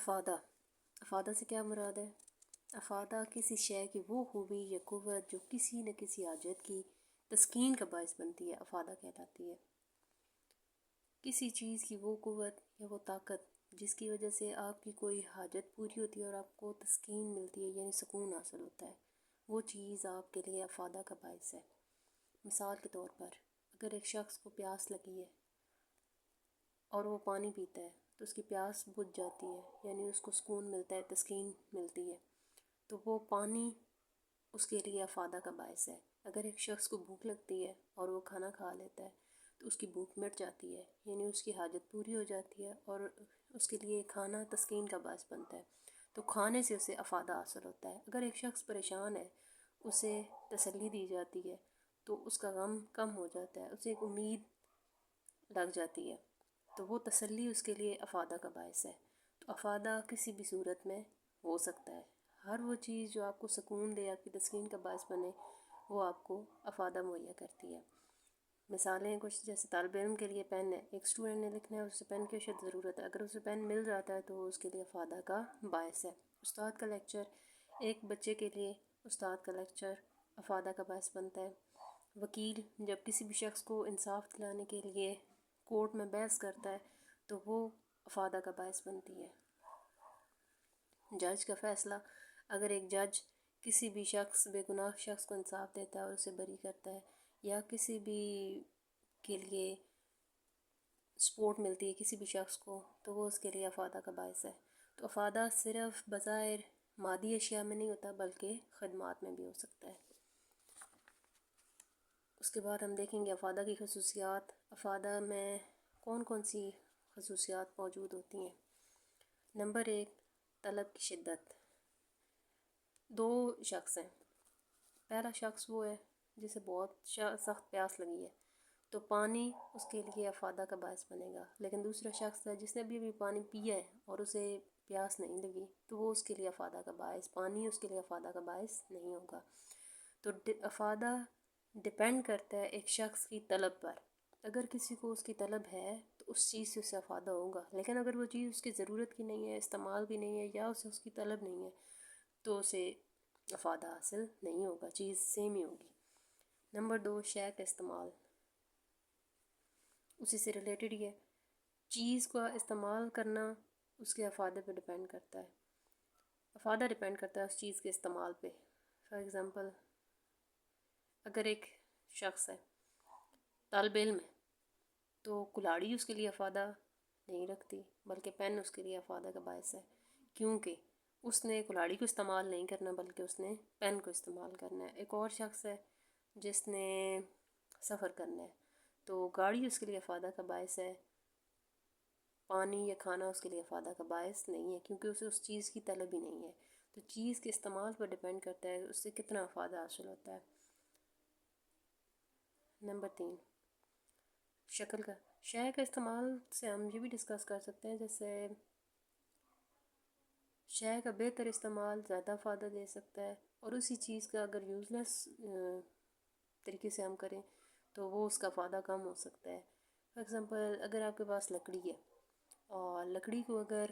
افادہ افادہ سے کیا مراد ہے؟ افادہ کسی شے کی وہ خوبی یا قوت جو کسی نہ کسی حاجت کی تسکین کا باعث بنتی ہے، افادہ کہلاتی ہے۔ کسی چیز کی وہ قوت یا وہ طاقت جس کی وجہ سے آپ کی کوئی حاجت پوری ہوتی ہے اور آپ کو تسکین ملتی ہے، یعنی سکون حاصل ہوتا ہے، وہ چیز آپ کے لیے افادہ کا باعث ہے۔ مثال کے طور پر اگر ایک شخص کو پیاس لگی ہے اور وہ پانی پیتا ہے تو اس کی پیاس بجھ جاتی ہے، یعنی اس کو سکون ملتا ہے، تسکین ملتی ہے، تو وہ پانی اس کے لیے افادہ کا باعث ہے۔ اگر ایک شخص کو بھوک لگتی ہے اور وہ کھانا کھا لیتا ہے تو اس کی بھوک مٹ جاتی ہے، یعنی اس کی حاجت پوری ہو جاتی ہے اور اس کے لیے کھانا تسکین کا باعث بنتا ہے، تو کھانے سے اسے افادہ حاصل ہوتا ہے۔ اگر ایک شخص پریشان ہے، اسے تسلی دی جاتی ہے تو اس کا غم کم ہو جاتا ہے، اسے ایک امید لگ جاتی ہے، تو وہ تسلی اس کے لیے افادہ کا باعث ہے۔ تو افادہ کسی بھی صورت میں ہو سکتا ہے۔ ہر وہ چیز جو آپ کو سکون دے، آپ کی تسکین کا باعث بنے، وہ آپ کو افادہ مہیا کرتی ہے۔ مثالیں کچھ جیسے طالب علم کے لیے پین ہے، ایک اسٹوڈنٹ نے لکھنا ہے، اسے پین کی اشد ضرورت ہے، اگر اسے پین مل جاتا ہے تو وہ اس کے لیے افادہ کا باعث ہے۔ استاد کا لیکچر، ایک بچے کے لیے استاد کا لیکچر افادہ کا باعث بنتا ہے۔ وکیل جب کسی بھی شخص کو انصاف دلانے کے لیے کورٹ میں بحث کرتا ہے تو وہ افادہ کا باعث بنتی ہے۔ جج کا فیصلہ، اگر ایک جج کسی بھی شخص، بے گناہ شخص کو انصاف دیتا ہے اور اسے بری کرتا ہے، یا کسی بھی کے لیے سپورٹ ملتی ہے کسی بھی شخص کو، تو وہ اس کے لیے افادہ کا باعث ہے۔ تو افادہ صرف بظاہر مادی اشیاء میں نہیں ہوتا بلکہ خدمات میں بھی ہو سکتا ہے۔ اس کے بعد ہم دیکھیں گے افادہ کی خصوصیات۔ افادہ میں کون کون سی خصوصیات موجود ہوتی ہیں؟ نمبر 1، طلب کی شدت۔ دو شخص ہیں، پہلا شخص وہ ہے جسے بہت سخت پیاس لگی ہے تو پانی اس کے لیے افادہ کا باعث بنے گا، لیکن دوسرا شخص ہے جس نے ابھی پانی پیا ہے اور اسے پیاس نہیں لگی تو وہ اس کے لیے افادہ کا باعث، پانی اس کے لیے افادہ کا باعث نہیں ہوگا۔ تو افادہ ڈپینڈ کرتا ہے ایک شخص کی طلب پر۔ اگر کسی کو اس کی طلب ہے تو اس چیز سے اسے افادہ ہوگا، لیکن اگر وہ چیز اس کی ضرورت کی نہیں ہے، استعمال بھی نہیں ہے، یا اسے اس کی طلب نہیں ہے تو اسے افادہ حاصل نہیں ہوگا، چیز سیم ہی ہوگی۔ نمبر 2، شے کا استعمال، اسی سے ریلیٹڈ ہی ہے۔ چیز کا استعمال کرنا اس کے افادے پہ ڈپینڈ کرتا ہے، افادہ ڈپینڈ کرتا ہے اس چیز کے استعمال پہ۔ فار ایگزامپل اگر ایک شخص ہے، طالب علم ہے، تو کلاڑی اس کے لیے افادہ نہیں رکھتی بلکہ پین اس کے لیے افادہ کا باعث ہے، کیونکہ اس نے کلاڑی کو استعمال نہیں کرنا بلکہ اس نے پین کو استعمال کرنا ہے۔ ایک اور شخص ہے جس نے سفر کرنا ہے تو گاڑی اس کے لیے افادہ کا باعث ہے، پانی یا کھانا اس کے لیے افادہ کا باعث نہیں ہے، کیونکہ اسے اس چیز کی طلب ہی نہیں ہے۔ تو چیز کے استعمال پر ڈپینڈ کرتا ہے اس سے کتنا افادہ حاصل ہوتا ہے۔ نمبر 3، شکل کا، شے کا استعمال سے ہم یہ بھی ڈسکس کر سکتے ہیں، جیسے شے کا بہتر استعمال زیادہ افادہ دے سکتا ہے، اور اسی چیز کا اگر یوزلیس طریقے سے ہم کریں تو وہ اس کا افادہ کم ہو سکتا ہے۔ فار ایگزامپل اگر آپ کے پاس لکڑی ہے اور لکڑی کو اگر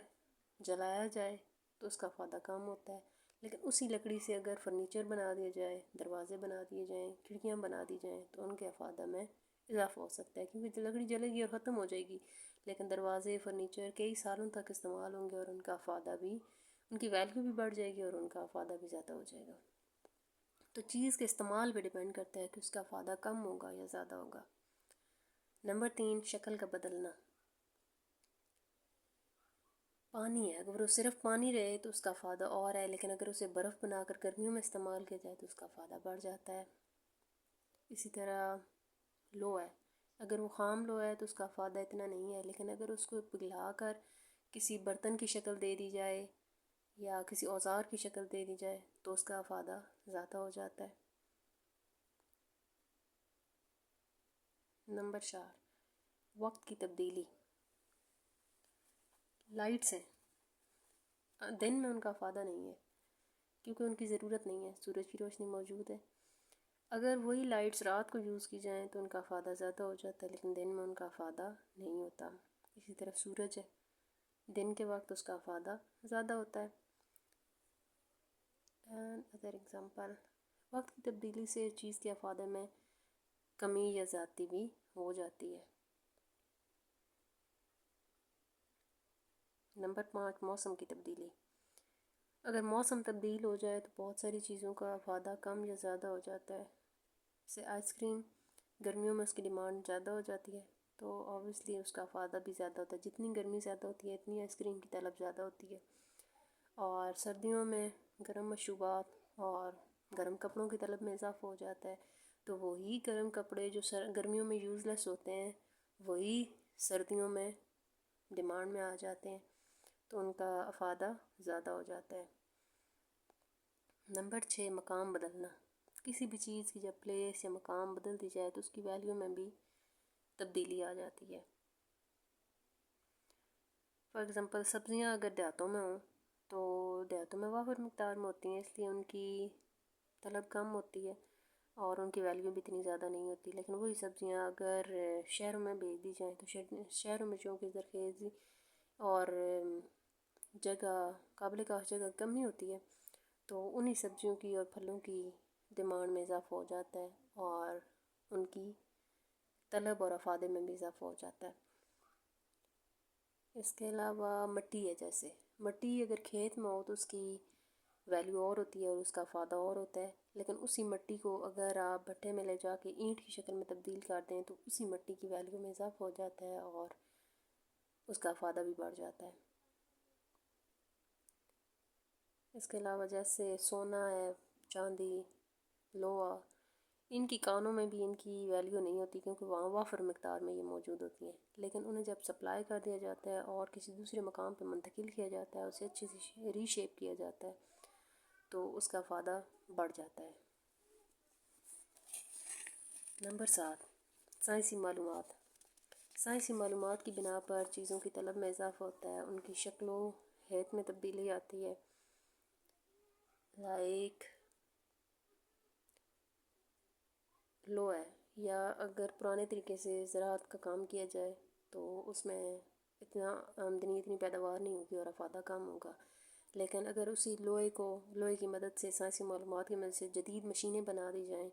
جلایا جائے تو اس کا افادہ کم ہوتا ہے، لیکن اسی لکڑی سے اگر فرنیچر بنا دیا جائے، دروازے بنا دیے جائیں، کھڑکیاں بنا دی جائیں تو ان کے افادہ میں اضافہ ہو سکتا ہے، کیونکہ لکڑی جلے گی اور ختم ہو جائے گی، لیکن دروازے، فرنیچر کئی سالوں تک استعمال ہوں گے اور ان کا افادہ بھی، ان کی ویلیو بھی بڑھ جائے گی اور ان کا افادہ بھی زیادہ ہو جائے گا۔ تو چیز کے استعمال پہ ڈپینڈ کرتا ہے کہ اس کا افادہ کم ہوگا یا زیادہ ہوگا۔ نمبر 3، شکل کا بدلنا۔ پانی ہے، اگر وہ صرف پانی رہے تو اس کا افادہ اور ہے، لیکن اگر اسے برف بنا کر گرمیوں میں استعمال کیا جائے تو اس کا افادہ بڑھ جاتا ہے۔ اسی طرح لوہ ہے، اگر وہ خام لوہا ہے تو اس کا افادہ اتنا نہیں ہے، لیکن اگر اس کو پگھلا کر کسی برتن کی شکل دے دی جائے یا کسی اوزار کی شکل دے دی جائے تو اس کا افادہ زیادہ ہو جاتا ہے۔ نمبر 4، وقت کی تبدیلی۔ لائٹس ہیں، دن میں ان کا افادہ نہیں ہے کیونکہ ان کی ضرورت نہیں ہے، سورج کی روشنی موجود ہے۔ اگر وہی لائٹس رات کو یوز کی جائیں تو ان کا افادہ زیادہ ہو جاتا ہے، لیکن دن میں ان کا افادہ نہیں ہوتا۔ اسی طرح سورج ہے، دن کے وقت اس کا افادہ زیادہ ہوتا ہے. اینڈ ادر ایگزامپل، وقت کی تبدیلی سے چیز کے افادے میں کمی یا زیادتی بھی ہو جاتی ہے. نمبر 5، موسم کی تبدیلی. اگر موسم تبدیل ہو جائے تو بہت ساری چیزوں کا افادہ کم یا زیادہ ہو جاتا ہے. جیسے آئس کریم، گرمیوں میں اس کی ڈیمانڈ زیادہ ہو جاتی ہے تو اوبویسلی اس کا افادہ بھی زیادہ ہوتا ہے. جتنی گرمی زیادہ ہوتی ہے اتنی آئس کریم کی طلب زیادہ ہوتی ہے. اور سردیوں میں گرم مشروبات اور گرم کپڑوں کی طلب میں اضافہ ہو جاتا ہے تو وہی گرم کپڑے جو گرمیوں میں یوز لیس ہوتے ہیں وہی سردیوں میں ڈیمانڈ میں آ جاتے ہیں تو ان کا افادہ زیادہ ہو جاتا ہے. نمبر 6، مقام بدلنا. کسی بھی چیز کی جب پلیس یا مقام بدل دی جائے تو اس کی ویلیو میں بھی تبدیلی آ جاتی ہے. فار ایگزامپل، سبزیاں اگر دیہاتوں میں ہوں تو دیہاتوں میں وافر مقدار میں ہوتی ہیں، اس لیے ان کی طلب کم ہوتی ہے اور ان کی ویلیو بھی اتنی زیادہ نہیں ہوتی. لیکن وہی سبزیاں اگر شہروں میں بھیج دی جائیں تو شہروں میں چونکہ زرخیزی اور جگہ قابل کاشت جگہ کم ہی ہوتی ہے تو انہی سبزیوں کی اور پھلوں کی ڈیمانڈ میں اضافہ ہو جاتا ہے اور ان کی طلب اور افادے میں بھی اضافہ ہو جاتا ہے. اس کے علاوہ مٹی ہے، جیسے مٹی اگر کھیت میں ہو تو اس کی ویلیو اور ہوتی ہے اور اس کا افادہ اور ہوتا ہے. لیکن اسی مٹی کو اگر آپ بھٹے میں لے جا کے اینٹ کی شکل میں تبدیل کر دیں تو اسی مٹی کی ویلیو میں اضافہ ہو جاتا ہے اور اس کا افادہ بھی بڑھ جاتا ہے. اس کے علاوہ جیسے سونا ہے، چاندی، لوہا، ان کی کانوں میں بھی ان کی ویلیو نہیں ہوتی کیونکہ وہاں وافر مقدار میں یہ موجود ہوتی ہیں. لیکن انہیں جب سپلائی کر دیا جاتا ہے اور کسی دوسرے مقام پہ منتقل کیا جاتا ہے، اسے اچھے سے ری شیپ کیا جاتا ہے تو اس کا افادہ بڑھ جاتا ہے. نمبر 7، سائنسی معلومات. سائنسی معلومات کی بنا پر چیزوں کی طلب میں اضافہ ہوتا ہے، ان کی شکل و ہیئت میں تبدیلی آتی ہے. لائک لو ہے، یا اگر پرانے طریقے سے زراعت کا کام کیا جائے تو اس میں اتنا آمدنی اتنی پیداوار نہیں ہوگی اور افادہ کم ہوگا. لیکن اگر اسی لوہے کی مدد سے، سائنسی معلومات کی مدد سے جدید مشینیں بنا دی جائیں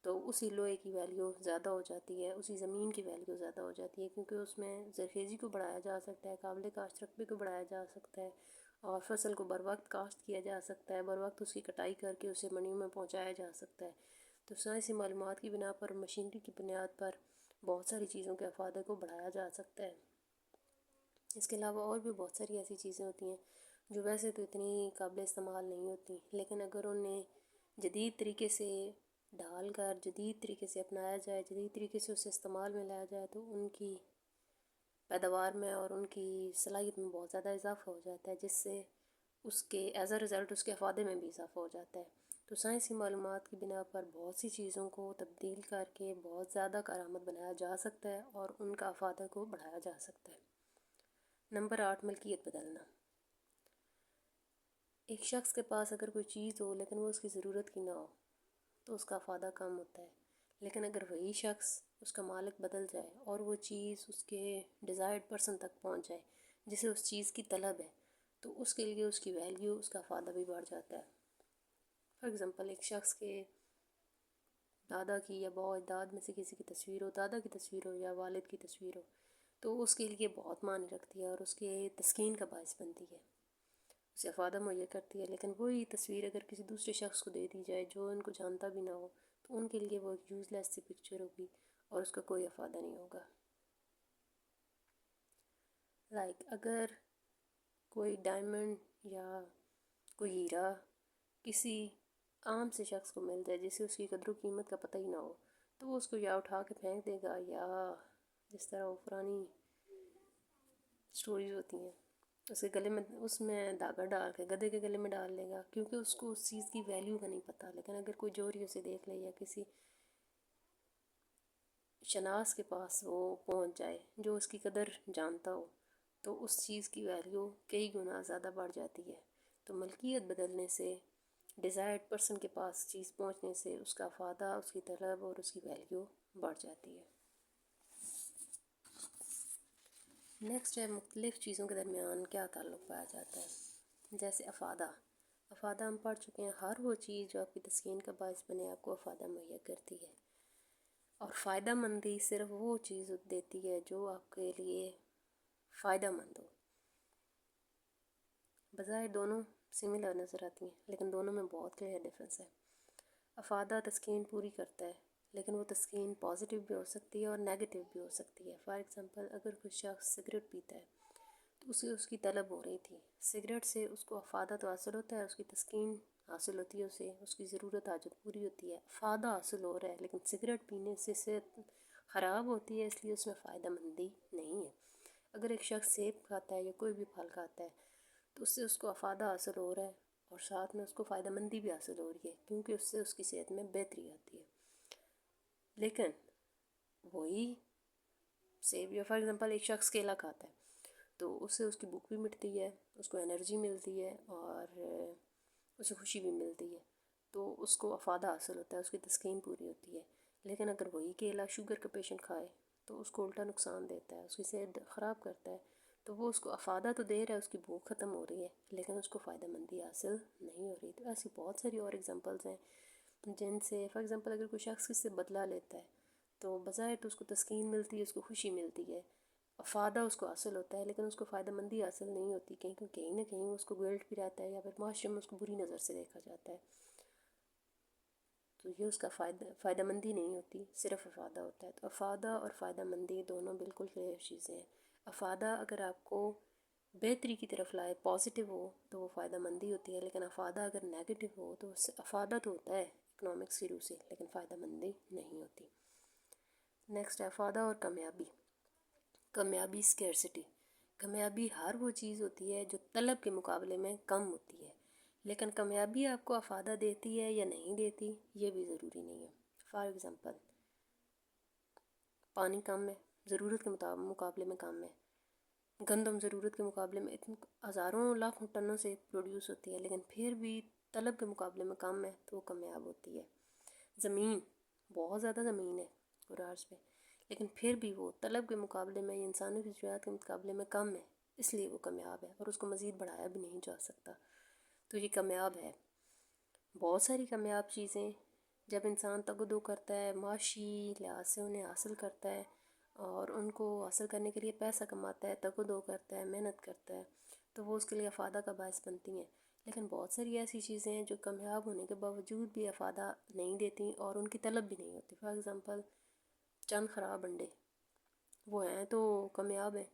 تو اسی لوہے کی ویلیو زیادہ ہو جاتی ہے، اسی زمین کی ویلیو زیادہ ہو جاتی ہے کیونکہ اس میں زرخیزی کو بڑھایا جا سکتا ہے، قابل کاشت رقبے کو بڑھایا جا سکتا ہے اور فصل کو بر وقت کاشت کیا جا سکتا ہے، بر وقت اس کی کٹائی کر کے اسے منڈیوں میں پہنچایا جا سکتا ہے. تو سائنسی معلومات کی بنا پر، مشینری کی بنیاد پر بہت ساری چیزوں کے افادے کو بڑھایا جا سکتا ہے. اس کے علاوہ اور بھی بہت ساری ایسی چیزیں ہوتی ہیں جو ویسے تو اتنی قابل استعمال نہیں ہوتی، لیکن اگر انہیں جدید طریقے سے ڈھال کر، جدید طریقے سے اپنایا جائے، جدید طریقے سے اسے استعمال میں لایا جائے تو ان کی پیداوار میں اور ان کی صلاحیت میں بہت زیادہ اضافہ ہو جاتا ہے، جس سے اس کے ایز اے رزلٹ اس کے افادے میں بھی اضافہ ہو جاتا ہے. تو سائنسی معلومات کی بنا پر بہت سی چیزوں کو تبدیل کر کے بہت زیادہ کارآمد بنایا جا سکتا ہے اور ان کا افادہ کو بڑھایا جا سکتا ہے. نمبر 8، ملکیت بدلنا. ایک شخص کے پاس اگر کوئی چیز ہو لیکن وہ اس کی ضرورت کی نہ ہو تو اس کا افادہ کم ہوتا ہے. لیکن اگر وہی شخص، اس کا مالک بدل جائے اور وہ چیز اس کے ڈیزائرڈ پرسن تک پہنچ جائے جسے اس چیز کی طلب ہے تو اس کے لیے اس کی ویلیو، اس کا افادہ بھی بڑھ جاتا ہے. فار ایگزامپل، ایک شخص کے دادا کی یا باؤ اجداد میں سے کسی کی تصویر ہو، دادا کی تصویر ہو یا والد کی تصویر ہو تو اس کے لیے بہت معنی رکھتی ہے اور اس کے تسکین کا باعث بنتی ہے، اسے افادہ مہیا کرتی ہے. لیکن وہی تصویر اگر کسی دوسرے شخص کو دے دی جائے جو ان کو جانتا بھی نہ ہو تو ان کے لیے وہ ایک یوز لیس سی پکچر ہوگی اور اس کا کوئی افادہ نہیں ہوگا. لائک اگر کوئی ڈائمنڈ یا کوئی ہیرا کسی عام سے شخص کو مل جائے جسے اس کی قدر و قیمت کا پتہ ہی نہ ہو تو وہ اس کو یا اٹھا کے پھینک دے گا یا جس طرح وہ پرانی سٹوریز ہوتی ہیں اس میں دھاگا ڈال کے گدھے کے گلے میں ڈال لے گا کیونکہ اس کو اس چیز کی ویلیو کا نہیں پتہ. لیکن اگر کوئی جوہری اسے دیکھ لے یا کسی شناس کے پاس وہ پہنچ جائے جو اس کی قدر جانتا ہو تو اس چیز کی ویلیو کئی گنا زیادہ بڑھ جاتی ہے. تو ملکیت بدلنے سے، ڈیزائرڈ پرسن کے پاس چیز پہنچنے سے اس کا افادہ، اس کی طلب اور اس کی ویلیو بڑھ جاتی ہے. نیکسٹ ہے مختلف چیزوں کے درمیان کیا تعلق پایا جاتا ہے. جیسے افادہ. افادہ ہم پڑھ چکے ہیں، ہر وہ چیز جو آپ کی تسکین کا باعث بنے آپ کو افادہ مہیا کرتی ہے. اور فائدہ مندی صرف وہ چیز دیتی ہے جو آپ کے لیے فائدہ مند ہو. بظاہر دونوں سملر نظر آتی ہیں لیکن دونوں میں بہت کلیئر ڈفرینس ہے. افادہ تسکین پوری کرتا ہے لیکن وہ تسکین پازیٹیو بھی ہو سکتی ہے اور نیگیٹیو بھی ہو سکتی ہے. فار ایگزامپل اگر کوئی شخص سگریٹ پیتا ہے تو اسے اس کی طلب ہو رہی تھی، سگریٹ سے اس کو افادہ تو حاصل ہوتا ہے، اس کی تسکین حاصل ہوتی ہے، اسے اس کی ضرورت حاجت پوری ہوتی ہے، افادہ حاصل ہو رہا ہے. لیکن سگریٹ پینے سے صحت خراب ہوتی ہے، اس لیے اس میں فائدہ مندی نہیں ہے. اگر ایک شخص سیب کھاتا ہے یا کوئی بھی پھل کھاتا ہے تو اس سے اس کو افادہ حاصل ہو رہا ہے اور ساتھ میں اس کو فائدہ مندی بھی حاصل ہو رہی ہے کیونکہ اس سے اس کی صحت میں بہتری آتی ہے. لیکن وہی سیب یا فار ایگزامپل ایک شخص کیلا کھاتا ہے تو اس سے اس کی بھوک بھی مٹتی ہے، اس کو انرجی ملتی ہے اور اسے خوشی بھی ملتی ہے، تو اس کو افادہ حاصل ہوتا ہے، اس کی تسکین پوری ہوتی ہے. لیکن اگر وہی کیلا شوگر کا پیشنٹ کھائے تو اس کو الٹا نقصان دیتا ہے، اس کی صحت خراب کرتا ہے. تو وہ اس کو افادہ تو دے رہا ہے، اس کی بھوک ختم ہو رہی ہے لیکن اس کو فائدہ مندی حاصل نہیں ہو رہی. تو ایسی بہت ساری اور ایگزامپلز ہیں جن سے فار ایگزامپل اگر کوئی شخص کس سے بدلہ لیتا ہے تو بظاہر تو اس کو تسکین ملتی ہے، اس کو خوشی ملتی ہے، افادہ اس کو حاصل ہوتا ہے لیکن اس کو فائدہ مندی حاصل نہیں ہوتی کہیں نہ کہیں اس کو گلٹ بھی رہتا ہے یا پھر معاشرے میں اس کو بری نظر سے دیکھا جاتا ہے. تو یہ اس کا فائدہ مندی نہیں ہوتی، صرف افادہ ہوتا ہے. تو افادہ اور فائدہ مندی دونوں بالکل کلیئر چیزیں ہیں. افادہ اگر آپ کو بہتری کی طرف لائے، پازیٹیو ہو تو وہ فائدہ مندی ہوتی ہے، لیکن افادہ اگر نیگیٹیو ہو تو اس سے افادہ تو ہوتا ہے اکنامکس کی روح سے لیکن فائدہ مندی نہیں ہوتی. نیکسٹ ہے افادہ اور کامیابی. کامیابی اسکیرسٹی. کامیابی ہر وہ چیز ہوتی ہے جو طلب کے مقابلے میں کم ہوتی ہے، لیکن کامیابی آپ کو افادہ دیتی ہے یا نہیں دیتی یہ بھی ضروری نہیں ہے. فار ایگزامپل پانی کم ہے، ضرورت کے مقابلے میں کم ہے. گندم ضرورت کے مقابلے میں اتنے ہزاروں لاکھوں ٹنوں سے پروڈیوس ہوتی ہے لیکن پھر بھی طلب کے مقابلے میں کم ہے تو وہ کامیاب ہوتی ہے. زمین بہت زیادہ زمین ہے قرارز پہ لیکن پھر بھی وہ طلب کے مقابلے میں انسانوں کی ضروریات کے مقابلے میں کم ہے، اس لیے وہ کامیاب ہے اور اس کو مزید بڑھایا بھی نہیں جا سکتا. تو یہ کامیاب ہے. بہت ساری کامیاب چیزیں جب انسان تگدو کرتا ہے، معاشی لحاظ سے انہیں حاصل کرتا ہے اور ان کو حاصل کرنے کے لیے پیسہ کماتا ہے، تگدو کرتا ہے، محنت کرتا ہے تو وہ اس کے لیے افادہ کا باعث بنتی ہیں. لیکن بہت ساری ایسی چیزیں ہیں جو کامیاب ہونے کے باوجود بھی افادہ نہیں دیتی اور ان کی طلب بھی نہیں ہوتی. فار ایگزامپل چند خراب انڈے، وہ ہیں تو کامیاب ہیں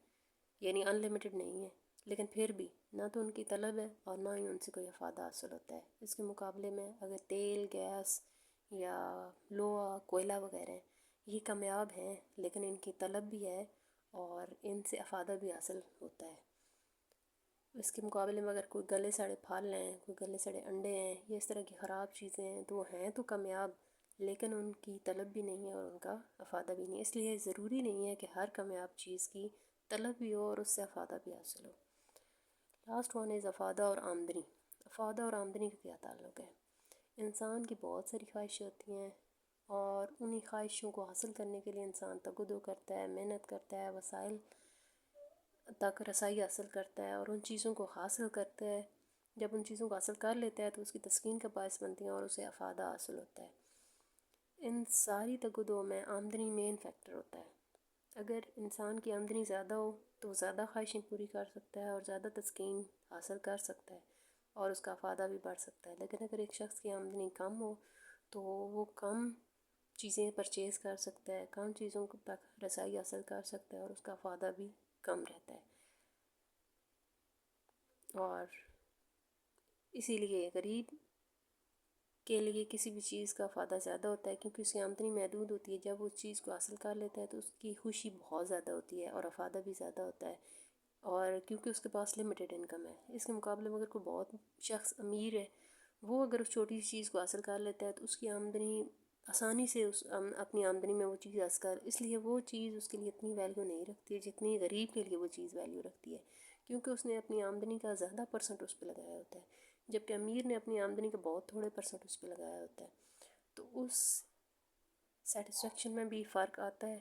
یعنی ان لمیٹڈ نہیں ہیں لیکن پھر بھی نہ تو ان کی طلب ہے اور نہ ہی ان سے کوئی افادہ حاصل ہوتا ہے. اس کے مقابلے میں اگر تیل، گیس یا لوہا، کوئلہ وغیرہ ہیں یہ کامیاب ہیں لیکن ان کی طلب بھی ہے اور ان سے افادہ بھی حاصل ہوتا ہے. اس کے مقابلے میں اگر کوئی گلے سڑے پھل ہیں، کوئی گلے سڑے انڈے ہیں، یہ اس طرح کی خراب چیزیں ہیں تو وہ ہیں تو کامیاب لیکن ان کی طلب بھی نہیں ہے اور ان کا افادہ بھی نہیں. اس لیے ضروری نہیں ہے کہ ہر کامیاب چیز کی طلب بھی ہو اور اس سے افادہ بھی حاصل ہو. لاسٹ ون از افادہ اور آمدنی. افادہ اور آمدنی کا کیا تعلق ہے؟ انسان کی بہت ساری خواہشیں ہوتی ہیں اور انہی خواہشوں کو حاصل کرنے کے لیے انسان تگدو کرتا ہے، محنت کرتا ہے، وسائل تک رسائی حاصل کرتا ہے اور ان چیزوں کو حاصل کرتا ہے. جب ان چیزوں کو حاصل کر لیتا ہے تو اس کی تسکین کا باعث بنتی ہیں اور اسے افادہ حاصل ہوتا ہے. ان ساری تگدو میں آمدنی مین فیکٹر ہوتا ہے. اگر انسان کی آمدنی زیادہ ہو تو وہ زیادہ خواہشیں پوری کر سکتا ہے اور زیادہ تسکین حاصل کر سکتا ہے اور اس کا افادہ بھی بڑھ سکتا ہے. لیکن اگر ایک شخص کی آمدنی کم ہو تو وہ کم چیزیں پرچیز کر سکتا ہے، کم چیزوں تک رسائی حاصل کر سکتا ہے اور اس کا افادہ بھی کم رہتا ہے. اور اسی لیے غریب کے لیے کسی بھی چیز کا افادہ زیادہ ہوتا ہے کیونکہ اس کی آمدنی محدود ہوتی ہے. جب وہ اس چیز کو حاصل کر لیتا ہے تو اس کی خوشی بہت زیادہ ہوتی ہے اور افادہ بھی زیادہ ہوتا ہے اور کیونکہ اس کے پاس لمیٹڈ انکم ہے. اس کے مقابلے میں اگر کوئی بہت شخص امیر ہے، وہ اگر اس چھوٹی سی چیز کو حاصل کر لیتا ہے تو اس کی آمدنی آسانی سے اپنی آمدنی میں وہ چیز حاصل کر، اس لیے وہ چیز اس کے لیے اتنی ویلیو نہیں رکھتی ہے جتنی غریب کے لیے وہ چیز ویلیو رکھتی ہے کیونکہ اس نے اپنی آمدنی کا زیادہ پرسنٹ اس پہ لگایا ہوتا ہے جبکہ امیر نے اپنی آمدنی کا بہت تھوڑے پرسنٹ اس پہ لگایا ہوتا ہے. تو اس سیٹسفیکشن میں بھی فرق آتا ہے